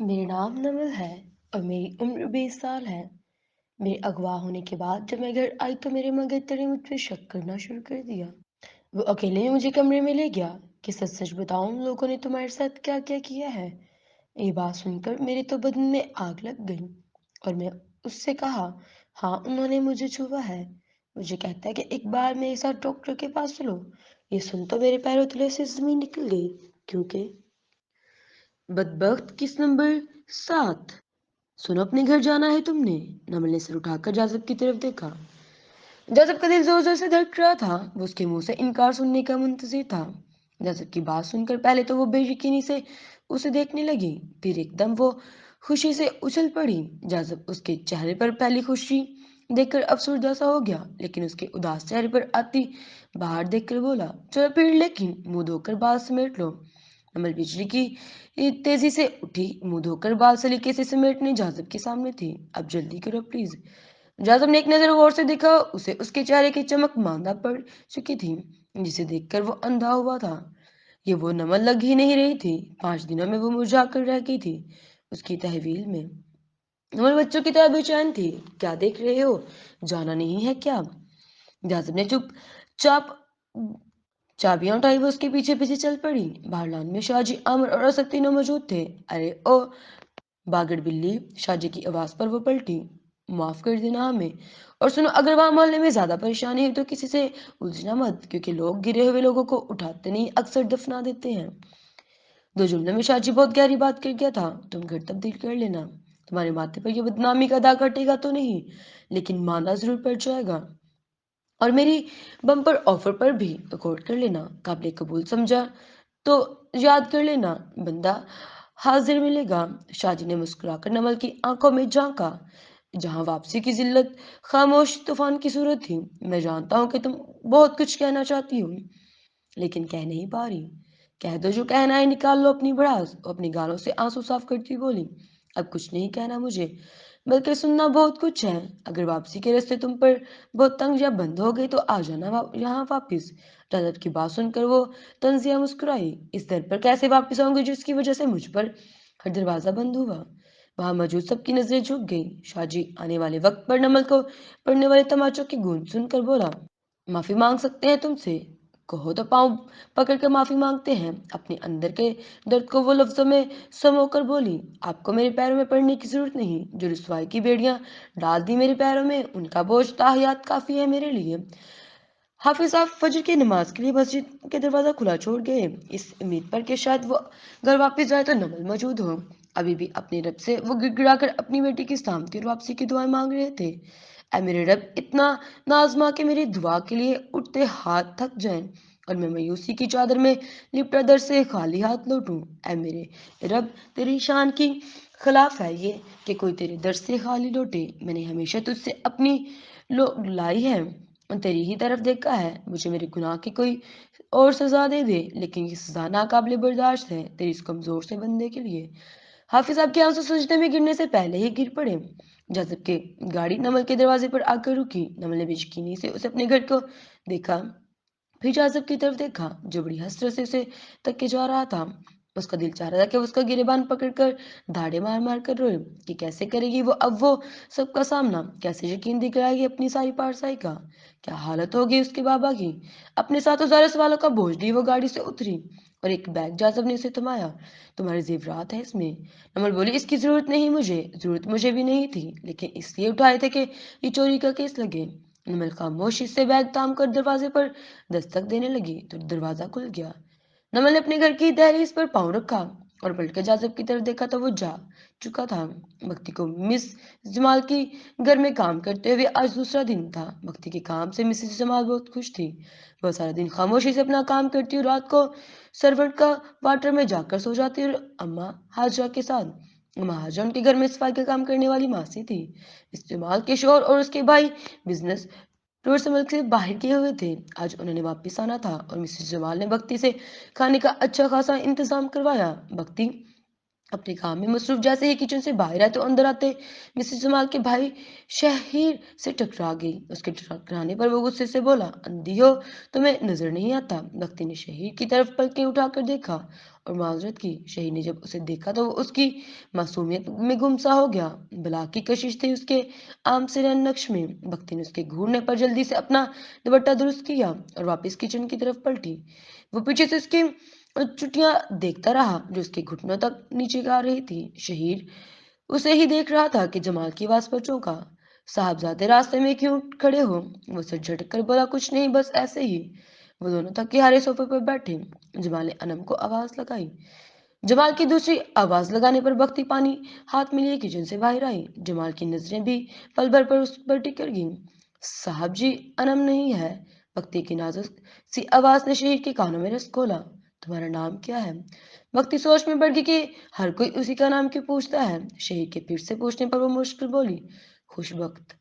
मेरा नाम नमल है और मेरी उम्र 20 साल है। मेरे अगवा होने के बाद जब मैं घर आई तो मेरे मंगेतर ने मुझ पे शक करना शुरू कर दिया। वो अकेले ही मुझे कमरे में ले गया कि सच सच बताऊं लोगों ने तुम्हारे साथ क्या क्या किया है। ये बात सुनकर मेरे तो बदन में आग लग गई और मैं उससे कहा, हाँ उन्होंने मुझे छुआ है। मुझे कहता है कि एक बार मेरे साथ डॉक्टर के पास चलो। ये सुन तो मेरे पैरों तले से जमीन निकल गई, क्योंकि बदबख्त किस नंबर 7। सुनो, अपने घर जाना है तुमने। नमल ने सिर उठाकर जाजब की तरफ देखा। जाजब का दिल जोर जोर से धड़क रहा था। वो उसके मुंह से इनकार सुनने का मुंतजिर था। जाजब की बात सुनकर पहले तो वो बेयकीनी से उसे देखने लगी, फिर एकदम वो खुशी से उछल पड़ी। जाजब उसके चेहरे पर पहली खुशी देखकर अफसरदा सा हो गया, लेकिन उसके उदास चेहरे पर आती बाहर देखकर बोला, चलो फिर, लेकिन मुंह धोकर बाल समेट लो। नमल बिजली की तेजी से उठी, मुंह धोकर बाल सलीके से समेटने जाजब के सामने थी। अब जल्दी करो प्लीज। जाजब ने एक नजर गौर से देखा, उसे उसके चेहरे की चमक मांदा पड़ चुकी थी, जिसे देखकर वो अंधा हुआ था। ये वो नमल लग ही नहीं रही थी। 5 दिनों में वो मुरझा कर रह गई थी। उसकी तहवील में नमल बच्चों की तरह बेचैन थी। क्या देख रहे हो, जाना नहीं है क्या? जाजिब ने चुपचाप चाबियां उठाई, वो उसके पीछे पीछे चल पड़ी। बाहर लॉन में शाहजी, आमर और असद तीनों मौजूद थे। अरे ओ बागड़ बिल्ली, शाहजी की आवाज पर वो पलटी। माफ कर देना हमें। और सुनो, अगर वहां मोहल्ले में ज्यादा परेशानी है तो किसी से उलझना मत, क्योंकि लोग गिरे हुए लोगों को उठाते नहीं, अक्सर दफना देते हैं। 2 जुमले में शाहजी बहुत गहरी बात कर गया था। तुम घर तब्दील कर लेना। तुम्हारे माथे पर यह बदनामी का दाग हटेगा तो नहीं, लेकिन मांदा जरूर पड़ जाएगा। और मेरी बम्पर ऑफर पर भी गौर कर लेना। काबिल कबूल समझा तो याद कर लेना, बंदा हाजिर मिलेगा। शाहजी ने मुस्कुराकर नमल की आंखों में झांका, जहां वापसी की जिल्लत खामोश तूफान की सूरत थी। मैं जानता हूं कि तुम बहुत कुछ कहना चाहती हो, लेकिन कह नहीं पा रही। कह दो जो कहना है, निकाल लो अपनी भड़ास। वो अपनी गालों से आंसू साफ करती बोली, अब कुछ नहीं कहना मुझे, बल्कि सुनना बहुत कुछ है। अगर वापसी के रास्ते तुम पर बहुत तंग या बंद हो गई तो आ जाना यहाँ वापिस। रजत की बात सुनकर वो तंजिया मुस्कुराई। इस दर पर कैसे वापिस आऊंगी जिसकी वजह से मुझ पर हर दरवाजा बंद हुआ। वहां मौजूद सबकी नजरें झुक गई। शाहजी आने वाले वक्त पर नमल को पड़ने वाले तमाचों की गूंज सुनकर बोला, माफी मांग सकते हैं तुमसे, कहो तो पाँव पकड़ कर माफी मांगते हैं। अपने अंदर के दर्द को वो लफ्जों में समोकर बोली, आपको मेरे पैरों में पड़ने की जरूरत नहीं। जो रुसवाई की बेड़ियां डाल दी मेरे पैरों में, उनका बोझ ताहियात काफी है मेरे लिए। हाफिज साहब फजर की नमाज के लिए मस्जिद के दरवाजा खुला छोड़ गए, इस उम्मीद पर कि शायद वो घर वापस जाए तो नमल मौजूद हो। अभी भी अपने रब से वो गिड़गिड़ाकर अपनी बेटी की सलामती और वापसी की दुआएं मांग रहे थे। ऐ मेरे रब, इतना नाजमा के मेरी दुआ के लिए उठते हाथ थक जाएं और मैं मायूसी की चादर में लिपटा दर से खाली हाथ लौटूं। ऐ मेरे रब, तेरी शान की खिलाफ है ये कि कोई तेरे दर से खाली लौटे। मैंने हमेशा तुझसे अपनी लाई है, तेरी ही तरफ देखा है। मुझे मेरे गुनाह की कोई और सजा दे दे, लेकिन ये सजा नाकाबिले बर्दाश्त है तेरी इस कमजोर से बंदे के लिए। हाफिज साहब के आंसू सजदे में गिरने से पहले ही गिर पड़े। जब के गाड़ी नमल के दरवाजे पर आकर रुकी, नमल ने बेयकीनी से उसे अपने घर को देखा, फिर जाजब की तरफ देखा जो बड़ी हसरत से उसे तक के जा रहा था। उसका दिल चाह रहा था कि उसका गिरेबान पकड़कर धाड़े मार मार कर रोए कि कैसे करेगी वो अब वो सबका सामना, कैसे यकीन दिखलाएगी अपनी सारी पारसाई का। क्या हालत होगी उसके बाबा की। अपने साथ हजारों सवालों का बोझ लिए वो गाड़ी से उतरी और एक बैग जाजब ने उसे थमाया। तुम्हारे जेवरात है इसमें। नमल बोली, इसकी जरूरत नहीं मुझे, जरूरत मुझे भी नहीं थी, लेकिन इसलिए उठाए थे कि ये चोरी का केस लगे। नमल खामोशी से बैग थाम कर दरवाजे पर दस्तक देने लगी तो दरवाजा खुल गया। नमल ने अपने घर की दहलीज पर पांव रखा और पलटकर जाजब की तरफ देखा तो वो जा चुका था। भक्ति को मिस जमाल की घर में काम करते हुए आज दूसरा दिन था। भक्ति के काम से मिसेस जमाल बहुत खुश थी। वह सारा दिन खामोशी से अपना काम करती और रात को सर्वेंट का क्वार्टर में जाकर सो जाती और अम्मा हाजरा के साथ। अम्मा हाजरा उनके घर में सफाई का काम करने वाली मासी थी। मिस जमाल के शोहर और उसके भाई बिजनेस टूर से मुल्क से बाहर किए हुए थे। आज उन्होंने वापस आना था और मिसेस जमाल ने भक्ति से खाने का अच्छा खासा इंतजाम करवाया। भक्ति अपने काम में मसरूफ जैसे ही किचन से बाहर आए तो अंदर आते मिसेस जमाल के भाई शहीर से टकरा गई। उसके टकराने पर वो गुस्से से बोला, अंधी हो, तुम्हें नजर नहीं आता? बख्ती ने शहीर की तरफ पलकें उठाकर देखा और माजरत की। शहीर ने जब उसे देखा तो वो उसकी मासूमियत में गुमसा हो गया। बला की कशिश थी उसके आम से रन नक्श में। बख्ती ने उसके घूरने पर जल्दी से अपना दुपट्टा दुरुस्त किया और वापस किचन की तरफ पलटी। वो पीछे से उसकी चुटियां देखता रहा जो उसके घुटनों तक नीचे गा रही थी। शहीर उसे ही देख रहा था कि जमाल की आवाज पर चौंका। साहबजादे रास्ते में क्यों खड़े हो? वो सिर झटक कर बोला, कुछ नहीं, बस ऐसे ही। वो दोनों थके हारे सोफे पर बैठे। जमाल ने अनम को आवाज लगाई। जमाल की दूसरी आवाज लगाने पर बख्ती पानी हाथ में लिए किचन से बाहर आई। जमाल की नजरें भी पल भर पर उस पर टिक गईं। साहब जी, अनम नहीं है। बख्ती की नाजुक सी आवाज ने शहीर के कानों में रस घोला। तुम्हारा नाम क्या है? बख्ती सोच में पड़ गई कि हर कोई उसी का नाम क्यों पूछता है। शहीर के फिर से पूछने पर वो मुश्किल बोली, खुशबख्त।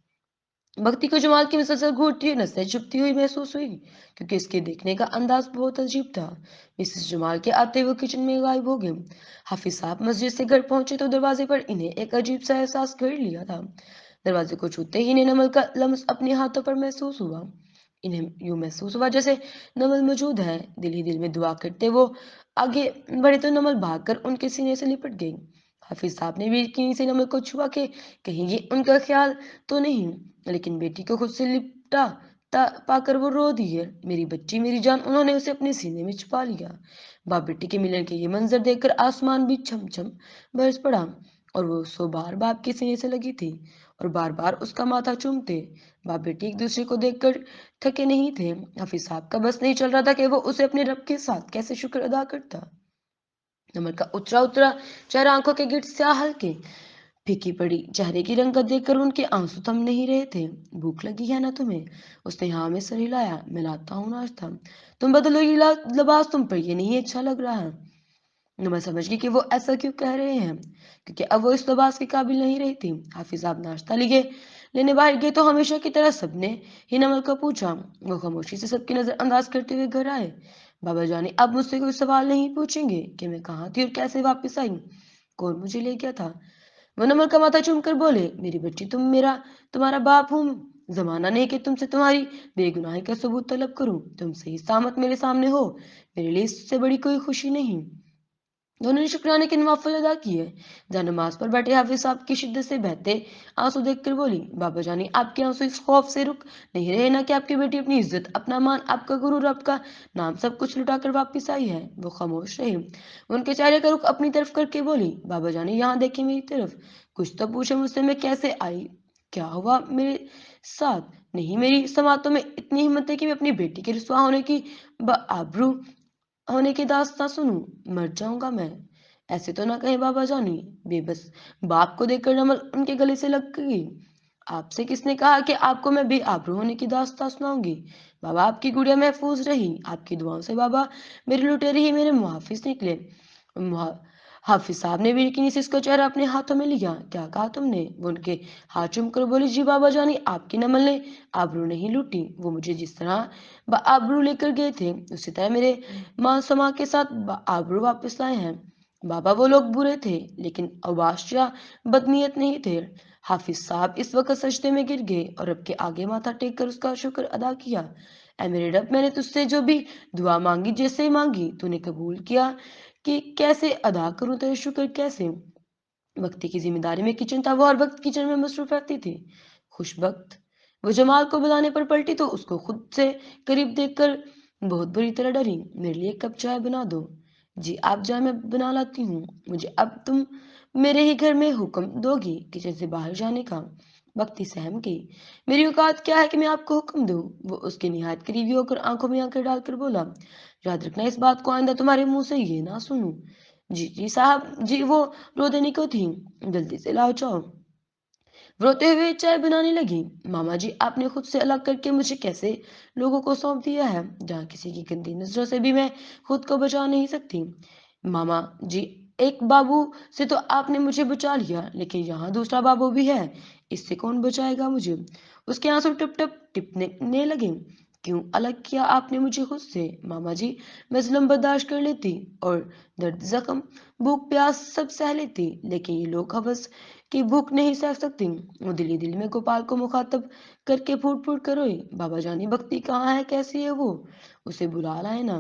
भक्ति को जमाल की मुसलसल घूरती हुई नसें चुभती हुई महसूस हुई, क्योंकि इसके देखने का अंदाज बहुत अजीब था। मिसेस जमाल के आते हुए किचन में गायब हो गए। हाफिज साहब मस्जिद से घर पहुंचे तो दरवाजे पर इन्हें एक अजीब सा एहसास घेर लिया था। दरवाजे को छूते ही इन्हें नमल का लम्स अपने हाथों पर महसूस हुआ। इन्हें यूं महसूस हुआ जैसे नमल मौजूद है। दिल ही दिल में दुआ करते वो आगे बढ़े तो नमल भागकर उनके सीने से लिपट गई। हाफिज साहब ने भी यकीनी से नमल को छुआ के कहीं ये उनका ख्याल तो नहीं, लेकिन बेटी को खुद से लिपटा पाकर वो रो दिए। मेरी बच्ची, मेरी जान। उन्होंने उसे अपने सीने में छुपा लिया। बाप बेटी के मिलन के ये मंजर देखकर आसमान भी छम छम बरस पड़ा और वो 100 बार बाप के सीने से लगी थी और बार बार उसका माथा चूमते। बाप बेटी एक दूसरे को देखकर थके नहीं थे। हाफिज साहब का बस नहीं चल रहा था कि वो उसे अपने रब के साथ कैसे शुक्र अदा करता। नमल का उतरा उतरा चेहरा, आंखों के गिट स्याह हल्के फीकी पड़ी। चेहरे की रंगत देखकर उनके आंसू थम नहीं रहे थे। भूख लगी है ना तुम्हें? उसने हाँ में सर हिलाया। मैं लाता हूँ नाश्ता। तुम बदलो ये लिबास, तुम पर ये नहीं अच्छा लग रहा है। मैं समझ गई कि वो ऐसा क्यों कह रहे हैं, क्योंकि अब वो इस लिबास के काबिल नहीं रही थी। हाफिज साहब नाश्ता लिए लेने बाहर गए तो हमेशा की तरह सबने ही नमल को पूछा। वो खामोशी से सबकी नजर अंदाज करते हुए घर आए। बाबा जानी, अब मुझसे कोई सवाल नहीं पूछेंगे कि मैं कहाँ थी और कैसे वापस आई, कौन मुझे ले गया था? वो नमल का माथा चूम कर बोले, मेरी बच्ची, तुम्हारा बाप हूँ। जमाना नहीं कि तुमसे तुम्हारी बेगुनाही का सबूत तलब करूं। तुम सही सामत मेरे सामने हो, मेरे लिए इससे बड़ी कोई खुशी नहीं। दोनों ने शुक्राने के नवाफिल अदा किए। जहाँ नमाज पर बैठे हाफिज साहब की शिद्दत से बहते आंसू देखकर बोली, बाबा जानी, आपके आंसू इस खौफ से रुक नहीं रहे ना कि आपकी बेटी अपनी इज्जत, अपना मान, आपका गुरूर, आपका नाम सब कुछ लुटाकर वापस आई है। वो खामोश रहे। उनके चेहरे का रुख अपनी तरफ करके बोली, बाबा जानी, यहाँ देखिए मेरी तरफ, कुछ तो पूछे मुझसे, मैं कैसे आई, क्या हुआ मेरे साथ? नहीं, मेरी समातों में इतनी हिम्मत है कि मैं अपनी बेटी के रुसवा होने की आबरू होने की दास्तां सुनूं, मर जाऊंगा मैं। ऐसे तो ना कहे बाबा जानी। बेबस बाप को देखकर नमल उनके गले से लग गई। आपसे किसने कहा कि आपको मैं बेआबरू होने की दास्तां सुनाऊंगी? बाबा, आपकी गुड़िया महफूज रही, आपकी दुआओं से बाबा मेरे लुटेरे ही मेरे मुहाफिज निकले। मुहा- हाफिज साहब ने भी से इसका चेहरा अपने हाथों में लिया। क्या कहा तुमने? वो उनके हाथ चूम कर बोली, जी बाबा जानी, आपकी नमल ने आबरू नहीं लूटी। वो मुझे जिस तरह आबरू लेकर गए थे उसी तरह मेरे माँ समा के साथ आबरू वापस लाए हैं। बाबा, वो लोग बुरे थे लेकिन अवाश या बदनीयत नहीं थे। हाफिज साहब इस वक्त सजदे में गिर गए और रब के आगे माथा टेक कर उसका शुक्र अदा किया। ऐ मेरे रब, मैंने तुझसे जो भी दुआ मांगी, जैसे मांगी, तूने कबूल किया, कि कैसे अदा करूं तेरे शुक्र, कैसे? वक्ती की जिम्मेदारी में किचन था, वो हर वक्त किचन में मसरूफ रहती थी। खुशबख्त वो जमाल को बुलाने पर पलटी तो उसको खुद से करीब देखकर बहुत बुरी तरह डरी। मेरे लिए एक कप चाय बना दो। जी आप जाए, मैं बना लाती हूँ। मुझे अब तुम मेरे ही घर में हुक्म दोगी किचन से बाहर जाने का? बख्ती सहम गई। मेरी औकात क्या है कि मैं आपको हुक्म दूं? वो उसके निहायत करीबी होकर आंखों में आंखें डालकर बोला, याद रखना इस बात को, आइंदा तुम्हारे मुंह से ये ना सुनूं। जी जी साहब जी। वो रो देने को थी। जल्दी से लाओ चाओ। रोते हुए चाय बनाने लगी। मामा जी, आपने खुद से अलग करके मुझे कैसे लोगों को सौंप दिया है, जहाँ किसी की गंदी नजरों से भी मैं खुद को बचा नहीं सकती। मामा जी, एक बाबू से तो आपने मुझे बचा लिया, लेकिन यहाँ दूसरा बाबू भी है, इससे कौन बचाएगा मुझे? उसके आंसू टप टप टिपने लगे। کیوں الگ کیا آپ نے مجھے خود سے؟ ماما جی، میں ظلم برداشت کر لیتی اور درد، زخم، بھوک، پیاس سب سہ لیتی، لیکن یہ لوگ حوث کی بھوک نہیں سہ سکتی۔ وہ دلی دل میں گوپال کو مخاطب کر کے پھوٹ پھوٹ کر روئی۔ بابا جانی، بھکتی کہاں ہے؟ کیسی ہے وہ؟ اسے بلا لائے نا۔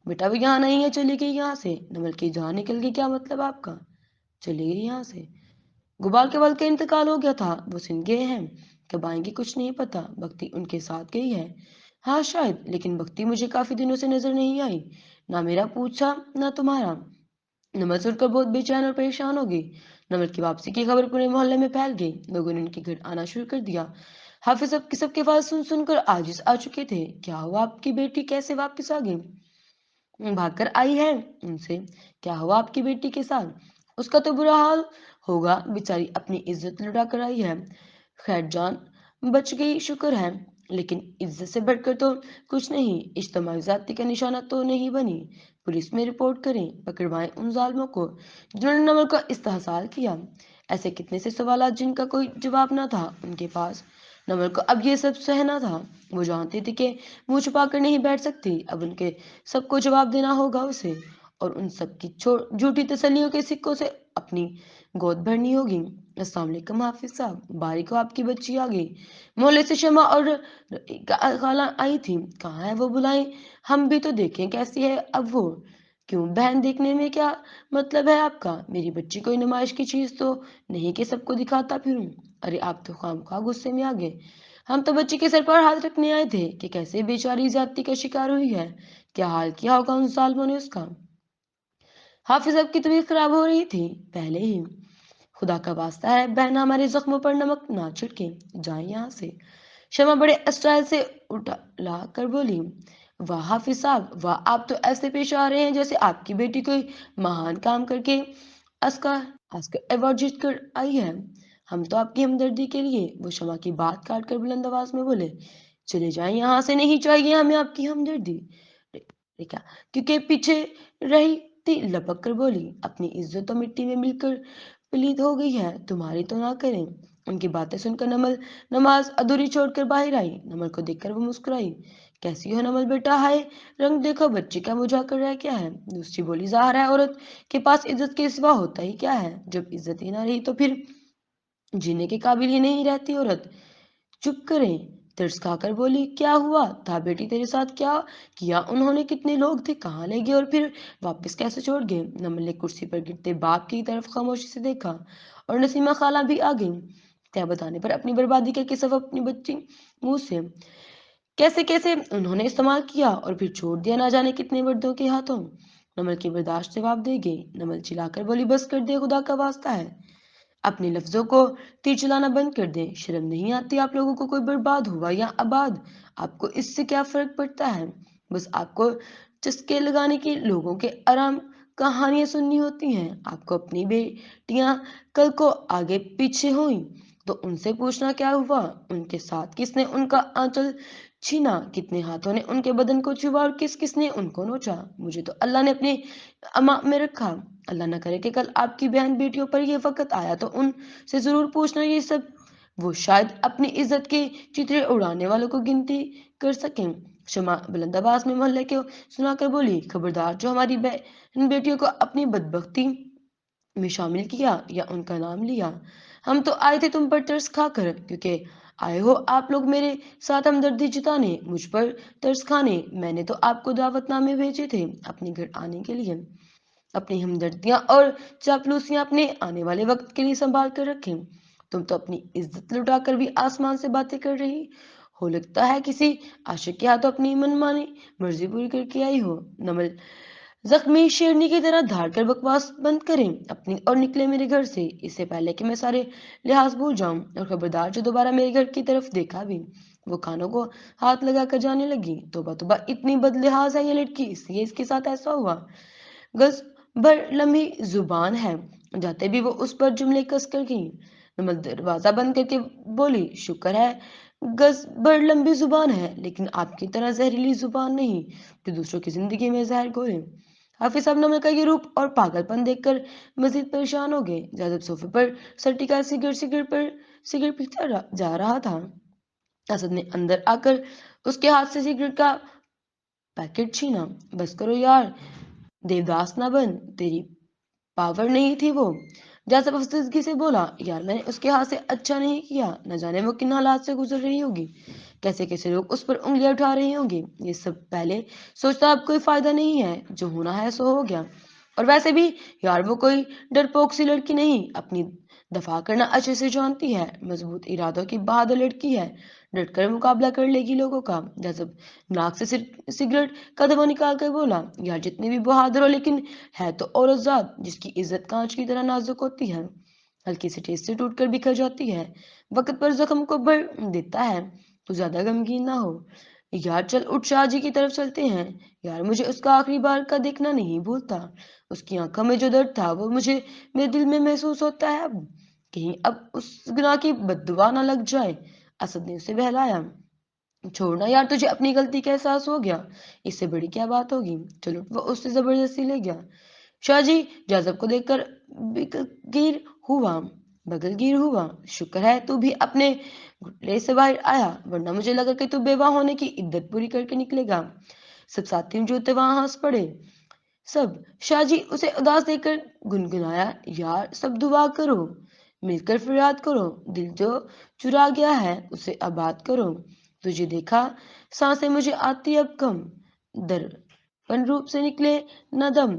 بیٹا وہ یہاں نہیں ہے، چلی گئی یہاں سے۔ نمل کی جان نکل گئی؟ کیا مطلب آپ کا؟ چلی گئی یہاں سے؟ گوپال کے والد کا انتقال ہو گیا تھا، وہ سندھ گئے ہیں، کب آئیں گے کچھ نہیں پتا۔ بھکتی ان کے ساتھ گئی ہے؟ ہاں شاید، لیکن بھکتی مجھے کافی دنوں سے نظر نہیں آئی، نہ میرا پوچھا نہ تمہارا۔ نمل سن کر بہت بے چین اور پریشان ہو گئی۔ نمل کی واپسی کی خبر پورے محلے میں پھیل گئی، لوگوں نے ان کے گھر آنا شروع کر دیا۔ حافظ اب سب کے پاس سن سن کر عاجز آ چکے تھے۔ کیا ہوا آپ کی بیٹی؟ کیسے واپس آ گئی؟ بھاگ کر آئی ہے ان سے۔ کیا ہوا آپ کی بیٹی کے ساتھ؟ اس کا تو برا حال ہوگا، بیچاری اپنی عزت لٹا کر آئی ہے۔ خیر جان بچ گئی، شکر ہے، لیکن عزت سے بڑھ کر تو کچھ نہیں، اجتماعی زیادتی کا نشانہ تو نہیں بنی؟ پولیس میں رپورٹ کریں، پکڑوائیں ان ظالموں کو جنہوں نے نمل کا استحصال کیا۔ ایسے کتنے سے سوالات جن کا کوئی جواب نہ تھا ان کے پاس۔ نمل کو اب یہ سب سہنا تھا، وہ جانتی تھی کہ منہ چھپا کر نہیں بیٹھ سکتی، اب ان کے سب کو جواب دینا ہوگا اسے، اور ان سب کی جھوٹی تسلیوں کے سکوں سے اپنی گود بھرنی ہوگی۔ السلام علیکم حافظ صاحب، باریک ہو، آپ کی بچی آ گئی۔ محلے سے شمع اور خالہ آئی تھی۔ کہاں ہے وہ؟ بلائیں، ہم بھی تو دیکھیں کیسی ہے اب وہ۔ کیوں بہن، دیکھنے میں کیا مطلب ہے آپ کا؟ میری بچی کوئی نمائش کی چیز تو نہیں کہ سب کو دکھاتا پھروں؟ ارے آپ تو خواہ غصے میں آ گئے، ہم تو بچی کے سر پر ہاتھ رکھنے آئے تھے کہ کیسے بیچاری زیادتی کا شکار ہوئی ہے، کیا حال کیا ہوگا ان ظالموں نے اس کا۔ حافظ اب کی طبیعت خراب ہو رہی تھی پہلے ہی۔ خدا کا واسطہ ہے بہن، ہمارے زخموں پر نمک نہ چھڑکیں، جائیں یہاں سے۔ شمع بڑے اسٹائل سے اٹھا کر بولی۔ واہ حافظ صاحب واہ، آپ تو ایسے پیش آ رہے ہیں جیسے آپ کی بیٹی کوئی مہان کام کر کے آسکر ایوارڈ جیت کر آئی ہے۔ ہم تو آپ کی ہمدردی کے لیے، وہ شمع کی بات کاٹ کر بلند آواز میں بولے، چلے جائیں یہاں سے، نہیں چاہیے ہمیں آپ کی ہمدردی۔ ریکا کیونکہ پیچھے رہی تھی لپک کر بولی، اپنی عزت تو مٹی میں مل کر پلید ہو گئی ہے، تمہاری تو نہ کریں۔ ان کی باتیں سن کر نمل نماز ادھوری چھوڑ کر باہر آئی۔ نمل کو دیکھ کر وہ مسکرائی۔ کیسی ہو نمل بیٹا؟ ہائے رنگ دیکھو بچی کا، مجھا کر رہا کیا ہے؟ دوسری بولی، ظاہر ہے عورت کے پاس عزت کے سوا ہوتا ہی کیا ہے، جب عزت ہی نہ رہی تو پھر جینے کے قابل ہی نہیں رہتی عورت۔ چپ کریں، ترس کھا کر بولی، کیا ہوا تھا بیٹی تیرے ساتھ؟ کیا کیا انہوں نے؟ کتنے لوگ تھے؟ کہاں لے گئے اور پھر واپس کیسے چھوڑ گئے؟ نمل نے کرسی پر گرتے باپ کی طرف خاموشی سے دیکھا، اور نسیمہ خالہ بھی آ گئی، تہ بتانے پر اپنی بربادی کے سبب اپنی بچی منہ سے کیسے کیسے انہوں نے استعمال کیا اور پھر چھوڑ دیا نہ جانے کتنے مردوں کے ہاتھوں۔ نمل کی برداشت جواب دے گئی۔ نمل چلا کر بولی، بس کر دے، خدا کا واسطہ ہے، اپنے لفظوں کو تیر چلانا بند کر دیں، شرم نہیں آتی آپ لوگوں کو؟ کوئی برباد ہوا یا آباد، آپ کو اس سے کیا فرق پڑتا ہے؟ بس آپ کو چسکے لگانے کی، لوگوں کے آرام کہانیاں سننی ہوتی ہیں۔ آپ کو اپنی بیٹیاں کل کو آگے پیچھے ہوئیں تو ان سے پوچھنا کیا ہوا، ان کے ساتھ کس نے ان کا آنچل چھینا، کتنے ہاتھوں نے ان کے بدن کو چھوا اور کس کس نے ان کو نوچا۔ مجھے تو اللہ نے اپنی اما میں رکھا، اللہ نہ کرے کہ کل آپ کی بہن بیٹیوں پر یہ وقت آیا تو ان سے ضرور پوچھنا یہ سب، وہ شاید اپنی عزت کے چترے اڑانے والوں کو گنتی کر سکیں۔ شمع بلند آواز میں محلے کو سنا کر بولی، خبردار جو ہماری بہن بیٹیوں کو اپنی بدبختی میں شامل کیا یا ان کا نام لیا، ہم تو آئے تھے تم پر ترس کھا کر، کیونکہ آئے ہو آپ لوگ میرے ساتھ ہمدردی جتانے، مجھ پر ترس کھانے۔ میں نے تو آپ کو دعوت نامے بھیجے تھے اپنے گھر آنے کے لیے، اپنی ہمدردیاں اور چاپلوسیاں اپنے آنے والے وقت کے لیے سنبھال کر رکھیں۔ تم تو اپنی عزت لٹا کر بھی آسمان سے باتیں کر رہی ہو، لگتا ہے کسی عاشق کے ہاتھوں اپنی من مانی مرضی پوری کر کے آئی ہو۔ نمل زخمی شیرنی کی طرح دھاڑ کر بکواس بند کریں اپنی اور نکلے میرے گھر سے، اس سے پہلے کہ میں سارے لحاظ بھول جاؤں، اور خبردار جو دوبارہ میرے گھر کی طرف دیکھا بھی۔ وہ کانوں کو ہاتھ لگا کر جانے لگی، توبہ توبہ، اتنی بد لحاظ ہے یہ لڑکی، اس لیے اس کے ساتھ ایسا ہوا۔ گز بھر لمبی زبان ہے، جاتے بھی وہ اس پر جملے کس کر گئی۔ نمل دروازہ بند کر کے بولی، شکر ہے گز بھر لمبی زبان ہے، لیکن آپ کی طرح زہریلی زبان نہیں جو دوسروں کی زندگی میں زہر گھولے۔ حافظ صاحب نمل کا یہ روپ اور پاگل پن دیکھ کر مزید پریشان ہو گئے۔ جاذب صوفے پر سر ٹکائے سگریٹ پیتا جا رہا تھا۔ اسد نے اندر آ کر اس کے ہاتھ سے سگریٹ کا پیکٹ چھینا۔ بس کرو یار، دیوداس نہ بن، تیری پاور نہیں تھی وہ۔ جاسب افسردگی سے بولا، یار میں نے اس کے ہاتھ سے اچھا نہیں کیا، نہ جانے وہ کن حالات سے گزر رہی ہوگی، کیسے کیسے لوگ اس پر انگلیاں اٹھا رہے ہوں گے۔ یہ سب پہلے سوچتا اب کوئی فائدہ نہیں ہے، جو ہونا ہے سو ہو گیا۔ اور ویسے بھی یار وہ کوئی ڈرپوک سی لڑکی نہیں، اپنی دفاع کرنا اچھے سے جانتی ہے، مضبوط ارادوں کی بہادر لڑکی ہے، ڈٹ کر مقابلہ کر لے گی لوگوں کا۔ جب ناک سے سگریٹ کا دبا نکال کر بولا، یار جتنی بھی بہادر ہو لیکن ہے تو عورت ذات جس کی عزت کانچ کی طرح نازک ہوتی ہے، ہلکی سی ٹھیس سے ٹوٹ کر بکھر جاتی ہے، وقت پر زخم کو بھر دیتا ہے۔ تو زیادہ غمگین نہ ہو یار، چل اٹھ شاہ جی کی طرف چلتے ہیں۔ یار مجھے اس کا آخری بار کا دیکھنا نہیں بھولتا، اس کی آنکھوں میں جو درد تھا وہ مجھے میرے دل میں محسوس ہوتا ہے اب، کہیں اب اس گناہ کی بددعا نہ لگ جائے۔ اسد نے اسے بہلایا، چھوڑنا یار، تجھے اپنی غلطی کا احساس ہو گیا، اس سے بڑی کیا بات ہوگی، چلو۔ وہ اس سے زبردستی لے گیا۔ شاہ جی جازب کو دیکھ کر بگل گیر ہوا، شکر ہے تو بھی اپنے گھٹنے سے باہر آیا، ورنہ مجھے لگا کہ تو بیوہ ہونے کی عدت پوری کر کے نکلے گا۔ سب ساتھیوں جو تھے وہاں ہنس پڑے۔ سب شاہ جی اسے اداس دیکھ کر گنگنایا، یار سب دعا کرو، مل کر فریاد کرو، دل جو چرا گیا ہے اسے آباد کرو۔ تجھے دیکھا سانسیں مجھے آتی اب کم، درپن روپ سے نکلے نہ دم،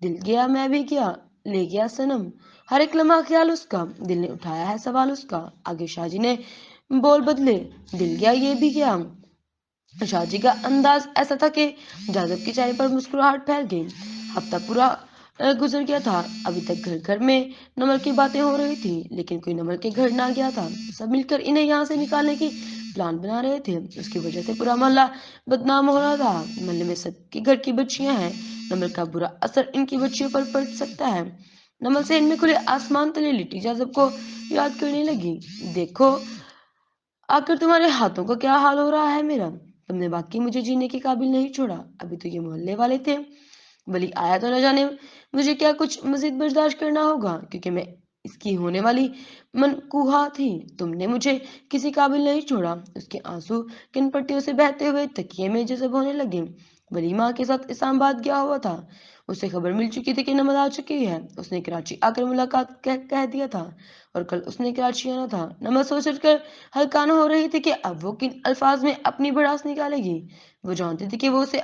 دل گیا میں بھی گیا، لے گیا صنم، ہر ایک لمحہ خیال اس کا، دل نے اٹھایا ہے سوال اس کا۔ آگے شاہ جی نے بول بدلے، دل گیا یہ بھی گیا۔ شاہ جی کا انداز ایسا تھا کہ جازب کے چہرے پر مسکراہٹ پھیل گئی۔ ہفتہ پورا گزر گیا تھا، ابھی تک گھر گھر میں نمل کی باتیں ہو رہی تھی، لیکن کوئی نمل کے گھر نہ گیا تھا۔ سب مل کر انہیں یہاں سے نکالنے کی پلان بنا رہے تھے، اس کی وجہ سے پورا محلہ بدنام ہو رہا تھا۔ محلے میں سب کے گھر کی بچیاں ہیں، نمل کا برا اثر ان کی بچیوں پر پڑ سکتا ہے۔ نمل سے ان میں کھلے آسمان تلے لٹی جازب کو یاد کرنے لگی، دیکھو آخر تمہارے ہاتھوں کا کیا حال ہو رہا ہے میرا، تم نے واقعی مجھے جینے کے قابل نہیں چھوڑا۔ ابھی تو یہ محلے والے تھے، ولی آیا تو نہ جانے مجھے کیا کچھ مزید برداشت کرنا ہوگا، کیونکہ میں اس کی ہونے والی منقوہہ تھی۔ تم نے مجھے کسی قابل نہیں چھوڑا۔ اس کے آنسو کن پٹیوں سے بہتے ہوئے تکیے میں جذب ہونے لگے۔ ولی ماں کے ساتھ اسلام آباد گیا ہوا تھا، اسے خبر مل چکی تھی کہ نمل آ چکی ہے، اس نے کراچی آ کر ملاقات کہہ دیا تھا، اور کل اس نے کراچی آنا تھا۔ نمل سوچ کر ہلکان ہو رہی تھی کہ اب وہ کن الفاظ میں اپنی بڑاس نکالے گی۔ وہ جانتی تھی کہ وہ اسے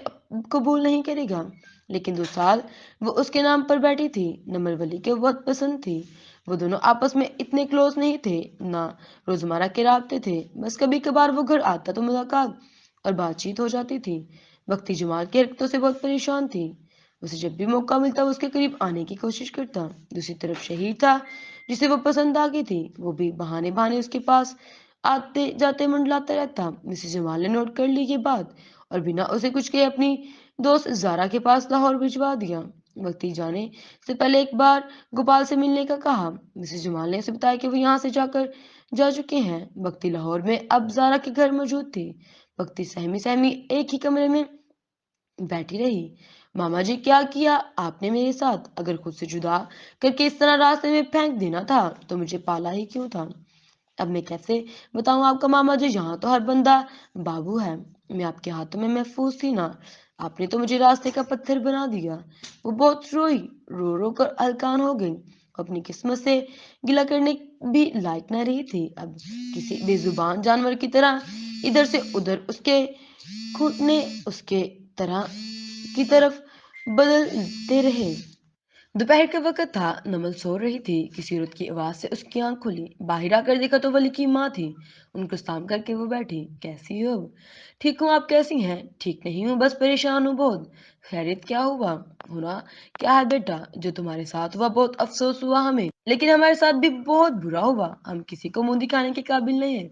قبول نہیں کرے گا، لیکن 2 سال وہ اس کے نام پر بیٹھی تھی۔ نمل ولی کے بہت پسند تھی، وہ دونوں آپس میں اتنے کلوز نہیں تھے، نہ روزمرہ کے رابطے تھے، بس کبھی کبھار وہ گھر آتا تو ملاقات اور بات چیت ہو جاتی تھی۔ وقتی جمال کی حرکتوں سے بہت پریشان تھی، اسے جب بھی موقع ملتا وہ اس کے قریب آنے کی کوشش کرتا۔ دوسری طرف شہید تھا جسے وہ پسند آ گئی تھی، وہ بھی بہانے بہانے اس کے پاس آتے جاتے منڈلاتا رہتا۔ مسز جمال نے نوٹ کر لی یہ بات اور بنا اسے کچھ کہے اپنی دوست زارا کے پاس لاہور بھجوا دیا۔ وقتی جانے سے پہلے ایک بار گوپال سے ملنے کا کہا۔ مسز جمال نے اسے بتایا کہ وہ یہاں سے جا چکے ہیں۔ وقتی لاہور میں اب زارا کے گھر موجود تھی، وقتی سہمی سہمی ایک ہی کمرے میں بیٹھی رہی۔ ماما جی کیا کیا آپ نے میرے ساتھ، اگر خود سے جدا کر کے اس طرح راستے میں پھینک دینا تھا تو مجھے پالا ہی کیوں تھا؟ اب میں کیسے بتاؤں آپ کا ماما جی، یہاں تو ہر بندہ بابو ہے، میں آپ کے ہاتھوں میں محفوظ تھی نا، آپ نے تو مجھے راستے کا پتھر بنا دیا۔ وہ بہت روئی، رو رو کر ہلکان ہو گئی، اپنی قسمت سے گلہ کرنے بھی لائق نہ رہی تھی۔ اب کسی بے زبان جانور کی طرح ادھر سے ادھر اس کے گھٹنے اس کے طرح کی طرف بدلتے رہے۔ دوپہر کا وقت تھا، نمل سو رہی تھی، کسی رت کی آواز سے اس کی آنکھ کھلی، باہر آ کر دیکھا تو ولی کی ماں تھی، ان کو سلام کر کے وہ بیٹھی۔ کیسی ہو؟ ٹھیک ہوں، آپ کیسی ہیں؟ ٹھیک نہیں ہوں، بس پریشان ہوں بہت۔ خیریت کیا ہوا؟ ہونا کیا ہے بیٹا، جو تمہارے ساتھ ہوا بہت افسوس ہوا ہمیں، لیکن ہمارے ساتھ بھی بہت برا ہوا، ہم کسی کو منہ دکھانے کے قابل نہیں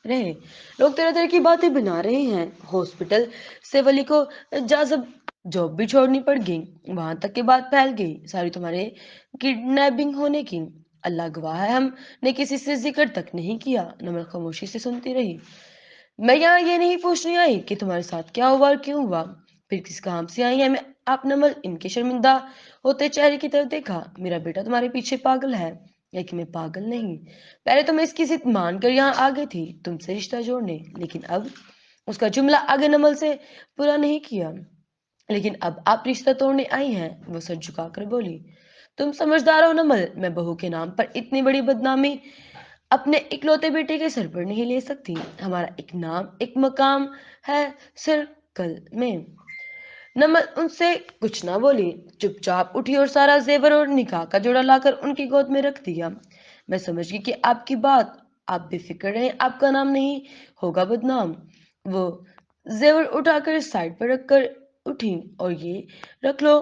رہے، لوگ طرح طرح کی باتیں بنا رہے ہیں، ہاسپٹل سے ولی کو جاب بھی چھوڑنی پڑ گئی، وہاں تک کے بات پھیل گئی ساری تمہارے کڈنیپنگ ہونے کی، اللہ گواہ ہے ہم نے کسی سے ذکر تک نہیں کیا۔ نمل خاموشی سے سنتی رہی۔ میں یہاں یہ نہیں پوچھنے آئی کہ تمہارے ساتھ کیا ہوا اور کیوں ہوا، پھر کس کام سے آئی ہیں میں آپ نمل ان کے شرمندہ ہوتے چہرے کی طرف دیکھا۔ میرا بیٹا تمہارے پیچھے پاگل ہے، لیکن میں پاگل نہیں، پہلے تو میں اس کی ضد مان کر یہاں آ گئی تھی تم سے رشتہ جوڑنے، لیکن اب उसका जुमला आगे नमल से पूरा नहीं किया। लेकिन अब आप रिश्ता तोड़ने आई हैं, वो सर झुकाकर बोली। तुम समझदार हो नमल, मैं बहू के नाम पर इतनी बड़ी बदनामी अपने इकलौते बेटे के सर पर नहीं ले सकती। हमारा एक नाम, एक मकाम है सर्कल में। नमल उनसे कुछ ना बोली, चुपचाप उठी और सारा जेवर और निकाह का जोड़ा लाकर उनकी गोद में रख दिया। मैं समझ गई कि आपकी बात, आप बेफिक्र रहें, आपका नाम नहीं होगा बदनाम। वो जेवर उठाकर साइड पर रखकर उठी। और ये रख लो,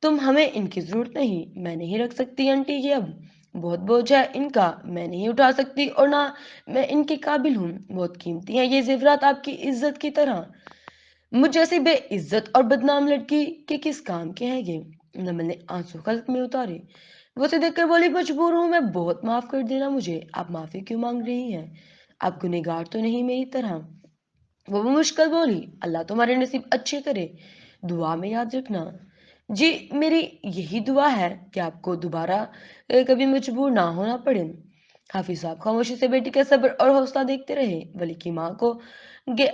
तुम, हमें इनकी जरूरत नहीं, मैं नहीं रख सकती आंटी, ये अब बहुत बोझ है इनका, मैं नहीं उठा सकती और ना मैं इनके काबिल हूँ। बहुत कीमती हैं ये जेवरात, आपकी इज्जत की तरह। मुझ जैसी बेइज्जत और बदनाम लड़की के किस काम के हैं ये? नमल ने आंसू खल्क में उतारे। वो उसे देखकर बोली, मजबूर हूं मैं, बहुत माफ कर देना मुझे। आप माफी क्यों मांग रही हैं? आप गुनहगार तो नहीं मेरी तरह। वो मुश्किल बोली, अल्लाह तुम्हारे नसीब अच्छे करे, दुआ में याद रखना। जी, मेरी यही दुआ है कि आपको दोबारा कभी मजबूर ना होना पड़े। हाफिज साहब खामोशी से बेटी का सब्र और हौसला देखते रहे। वली की माँ को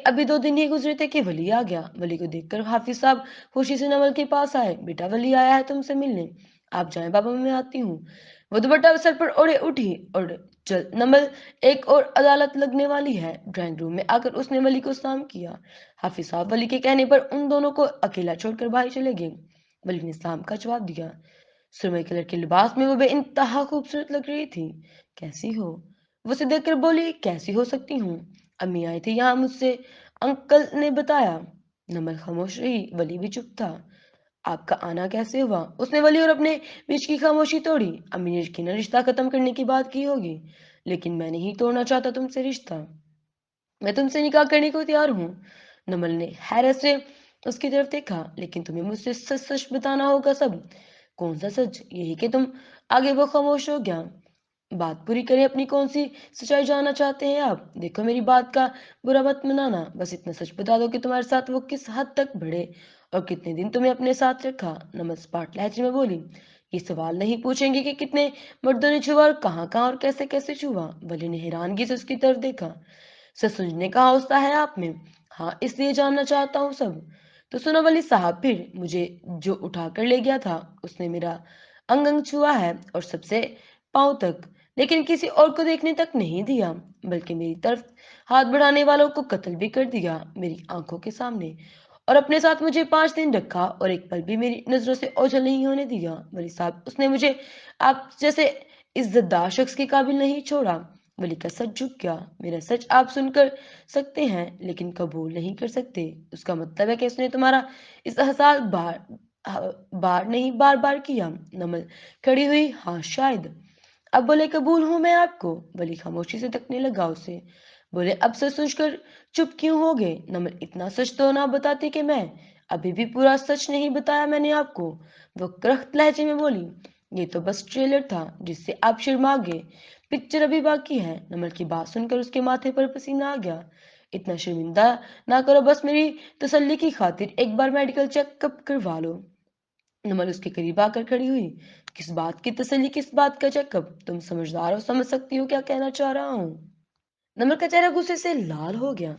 अभी 2 दिन ही गुजरे थे कि वली आ गया। वली को देखकर हाफिज साहब खुशी से नवल के पास आए। बेटा, वली आया है तुमसे मिलने। आप जाएं बाबा, मैं आती हूँ। वो दुपट्टा सर पर ओढ़े उठी और चल नमल, एक और अदालत लगने वाली है। ड्राइंग रूम में आकर उसने वली को सलाम किया। हाफिज साहब वली के कहने पर उन दोनों को अकेला छोड़कर बाहर चले गए। वली ने सलाम का जवाब दिया। सुरमई कलर के लिबास में वो बेइंतहा खूबसूरत लग रही थी। कैसी हो? वो उसे देखकर बोली, कैसी हो सकती हूँ? अम्मी आई थी यहाँ मुझसे, अंकल ने बताया। नमल खामोश रही, वली भी चुप था। आपका आना कैसे हुआ? उसने वली और अपने बीच की खामोशी तोड़ी। अम्मी ने यकीनन रिश्ता खत्म करने की बात की होगी, लेकिन मैं नहीं तोड़ना चाहता तुमसे रिश्ता। मैं तुमसे निकाह करने को तैयार हूँ। नमल ने हैरत से उसकी तरफ देखा। लेकिन तुम्हें मुझसे सच सच बताना होगा सब। कौन सा सच? यही कि तुम, आगे वो खामोश हो गया। बात पूरी करें अपनी, कौन सी सच्चाई जानना चाहते हैं आप? देखो, मेरी बात का बुरा मत मनाना, बस इतना सच बता दो कि तुम्हारे साथ वो किस हद तक बढ़े और कितने दिन तुम्हें अपने साथ रखा। नमल स्पाट लहजे में बोली, ये सवाल नहीं पूछेंगे कि कितने मर्दों ने छुआ और कहाँ और कैसे कैसे छुआ। वली ने हैरानगी से उसकी तरफ देखा। सच सुनने का हौसला है आप में? हाँ, इसलिए जानना चाहता हूँ सब। तो सुनो वली साहब, फिर मुझे जो उठा कर ले गया था उसने मेरा अंग अंग छुआ है और सबसे पांव तक, लेकिन किसी और को देखने तक नहीं दिया, बल्कि मेरी तरफ हाथ बढ़ाने वालों को कत्ल भी कर दिया मेरी आंखों के सामने। और अपने साथ मुझे 5 दिन रखा और एक पल भी मेरी नजरों से ओझल नहीं होने दिया। वली साहब, उसने मुझे आप जैसे इज्जतदार शख्स के काबिल नहीं छोड़ा। वली का सच झुक गया। मेरा सच आप सुनकर सकते हैं लेकिन कबूल नहीं कर सकते। उसका मतलब है कि उसने तुम्हारा इस एहसास बार नहीं बार बार किया। नमल खड़ी हुई, हाँ शायद। अब बोले, कबूल हूं मैं आपको? वली खामोशी से तकने लगा उसे। बोले, अब सच सुनकर चुप क्यों हो गए? नमल, इतना सच तो ना बताती कि मैं, अभी भी पूरा सच नहीं बताया मैंने आपको। वो करख्त लहजे में बोली, ये तो बस ट्रेलर था जिससे आप शर्मा गए, पिक्चर अभी बाकी है। नमल की बात सुनकर उसके माथे पर पसीना आ गया। इतना शर्मिंदा ना करो, बस मेरी तसल्ली की खातिर एक बार मेडिकल चेकअप करवा लो। नमल उसके करीब आकर खड़ी हुई। किस बात की तसल्ली, किस बात का चेकअप? तुम समझदार हो, समझ सकती हो क्या कहना चाह रहा हूँ। नमल का चेहरा गुस्से से लाल हो गया।